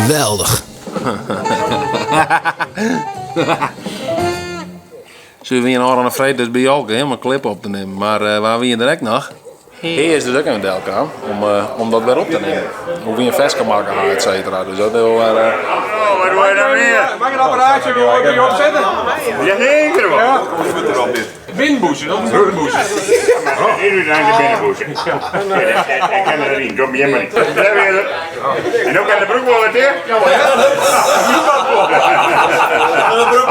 Geweldig. Zullen we hier nog aan de vrede dus bij Jalke helemaal een clip op te nemen. Maar waar we hier direct nog? Hier is dus ook een delk aan om dat weer op te nemen. Hoe we een vest kan maken, et cetera. Dus dat is wel... Wat doe je dan weer? Mag ik een apparaatje weer opzetten? Ja, zeker wel. Ja. Binnenboezen, dat is een binnenboezen. Hier zijn de binnenboezen. Ik ken er niet, doe me helemaal niet. En ook aan de broek wel wat hier?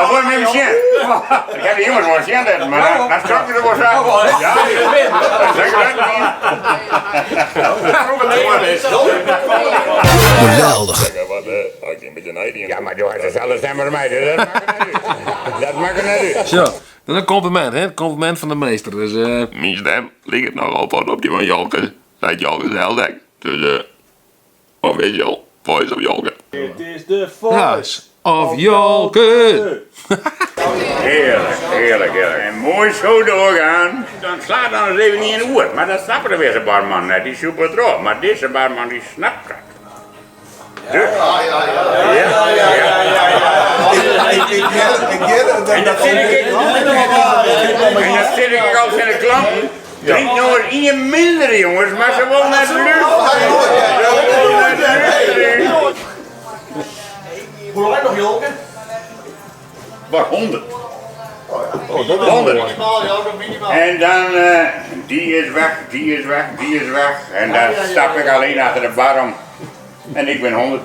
Of wil je met me zien? Ik heb de jongens wel zien, maar dan straks er wel zo. Ja, dat zeg ik niet. Geweldig. Ja, maar doe het zelfs maar mij. Dat mag er niet uit. Zo, dat is een compliment, hè? Een compliment van de meester. Dus, Mijn stem ligt nog altijd op die van Jalke. Seit Jalke zelf denkt. Dus, official, voice of Jalke. Het is de Voice of Jalke. Heerlijk, heerlijk, heerlijk. En mooi zo doorgaan. Dan slaat dan eens even niet in de oer. Maar dat snappen de weer barman net. Die super erop. Maar deze barman die snapt dat. Dus. Ja. En dat zit ik als in de klanten. Drink nou eens in je minder, jongens, maar ze willen naar de lucht. Hoe lang nog, Jolke? Wat, 100? 100. En dan, die is weg, die is weg, die is weg. En dan stap ik alleen achter de bar om. En ik ben 100.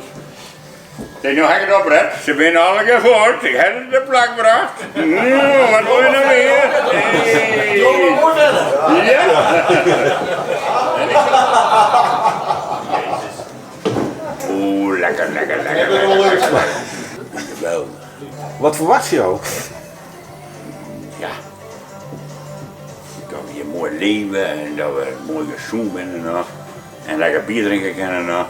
Zeg, nu ga ik het opred. Ze winnen alle keer voort. Ik heb het de plak gebracht. Nou, wat wil je nou weer? Hey. Ja. Oeh, lekker, lekker, lekker, lekker. Geweldig. Wat verwacht je ook? Ja. Dat we hier mooi leven en dat we mooi gezoend zijn nog. En lekker bier drinken kunnen nog.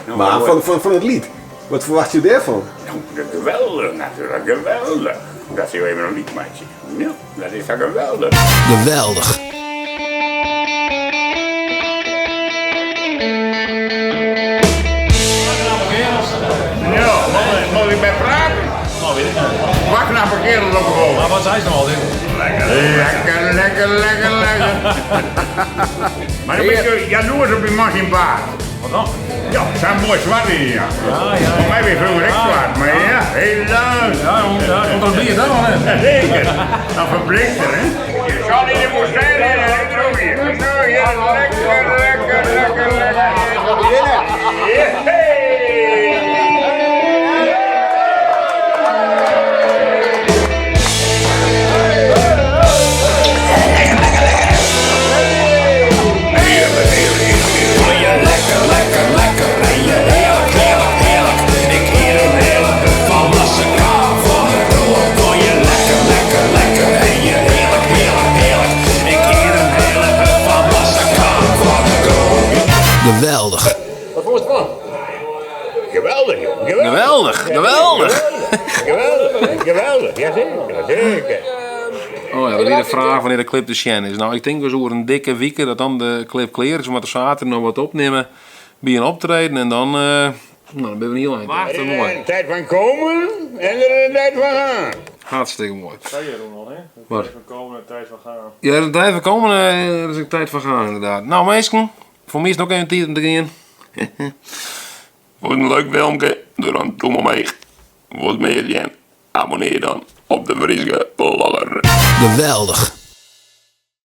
Nou, Maar van het lied, wat verwacht je daarvan? Nou, geweldig natuurlijk, geweldig. Dat zie je even nog niet, maatje. Ja, dat is toch geweldig. Geweldig. Ja, mag ik bij praten? Nou, weet ik niet. Wacht naar parkeren op gewoon. Maar wat zei ze nou al? Lekker, lekker, lekker, lekker, lekker. Maar dan ben je jaloers op je machinpaard. Wat dan? Ja, het zijn mooi zwart hier, ja. Ja. Voor mij weer vroeger echt zwart, maar ja, helaas. Ja, jongens, ja, komt er een bier dan al in. Zeker. Dan verblikt er, hè. Je zal in de woestijn in, hè, droom hier. Zo, hier, lekker, lekker, lekker, lekker. Hey. Geweldig. Wat vond je ervan? Geweldig, joh. Geweldig. Geweldig. Geweldig, geweldig. Jazeker, zeker. Oh ja, we willen vragen wanneer de clip te zien is. Nou, ik denk dus over een dikke week dat dan de clip klaar is. We moeten zaterdag nog wat opnemen bij een optreden en dan, nou, dan ben we heel eind. Er is Mooi. een tijd van komen en er is een tijd van gaan. Hartstikke mooi. Zei je toen al, hè? Wat? Van komen en tijd van gaan. Ja, de tijd van komen, er is ook tijd van gaan inderdaad. Nou meisjes, voor mij is het nog even tijd om te gaan. Vond je een leuk filmpje? Doe maar mee. Wat meer, abonneer dan op de Friese Blogger. Geweldig.